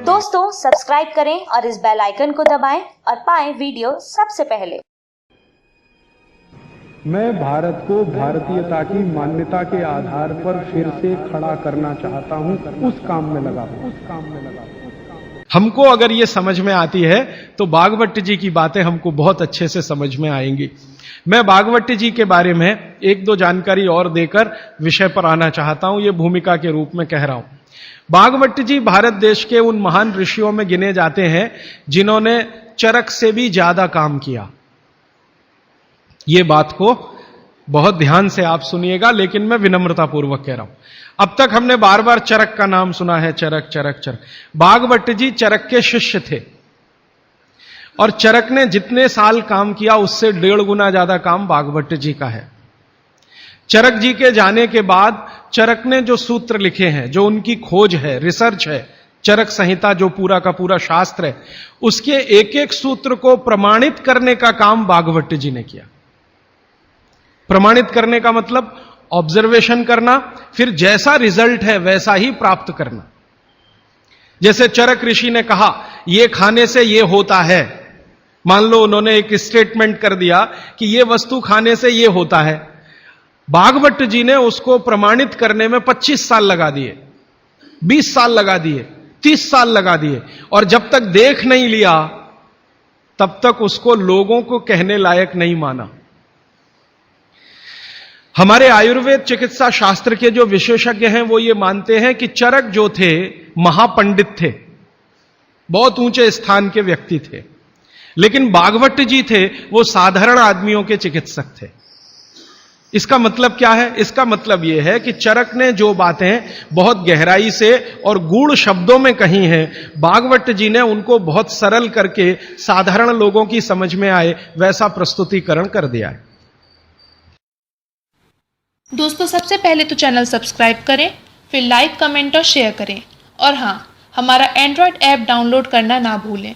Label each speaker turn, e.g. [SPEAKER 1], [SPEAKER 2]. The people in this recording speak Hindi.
[SPEAKER 1] दोस्तों सब्सक्राइब करें और इस बेल आइकन को दबाएं और पाएं वीडियो सबसे पहले।
[SPEAKER 2] मैं भारत को भारतीयता की मान्यता के आधार पर फिर से खड़ा करना चाहता हूं, उस काम में लगा हूं।
[SPEAKER 3] हमको अगर ये समझ में आती है तो भागवत जी की बातें हमको बहुत अच्छे से समझ में आएंगी। मैं भागवत जी के बारे में एक दो जानकारी और देकर विषय पर आना चाहता हूं, ये भूमिका के रूप में कह रहा हूं। भागवत जी भारत देश के उन महान ऋषियों में गिने जाते हैं जिन्होंने चरक से भी ज्यादा काम किया। ये बात को बहुत ध्यान से आप सुनिएगा, लेकिन मैं विनम्रता पूर्वक कह रहा हूं। अब तक हमने बार बार चरक का नाम सुना है, चरक चरक चरक। भागवत जी चरक के शिष्य थे और चरक ने जितने साल काम किया उससे 1.5 गुना ज्यादा काम भागवत जी का है। चरक जी के जाने के बाद चरक ने जो सूत्र लिखे हैं, जो उनकी खोज है, रिसर्च है, चरक संहिता जो पूरा का पूरा शास्त्र है, उसके एक एक सूत्र को प्रमाणित करने का काम भागवत जी ने किया। प्रमाणित करने का मतलब ऑब्जर्वेशन करना, फिर जैसा रिजल्ट है वैसा ही प्राप्त करना। जैसे चरक ऋषि ने कहा यह खाने से यह होता है, मान लो उन्होंने एक स्टेटमेंट कर दिया कि यह वस्तु खाने से यह होता है। भागवत जी ने उसको प्रमाणित करने में 25 साल लगा दिए, 20 साल लगा दिए, 30 साल लगा दिए, और जब तक देख नहीं लिया तब तक उसको लोगों को कहने लायक नहीं माना। हमारे आयुर्वेद चिकित्सा शास्त्र के जो विशेषज्ञ हैं वो ये मानते हैं कि चरक जो थे महापंडित थे, बहुत ऊंचे स्थान के व्यक्ति थे, लेकिन भागवत जी थे वो साधारण आदमियों के चिकित्सक थे। इसका मतलब क्या है? इसका मतलब यह है कि चरक ने जो बातें बहुत गहराई से और गूढ़ शब्दों में कही हैं, भागवत जी ने उनको बहुत सरल करके साधारण लोगों की समझ में आए वैसा प्रस्तुतिकरण कर दिया है।
[SPEAKER 4] दोस्तों सबसे पहले तो चैनल सब्सक्राइब करें, फिर लाइक, कमेंट और शेयर करें, और हाँ, हमारा एंड्रॉयड ऐप डाउनलोड करना ना भूलें।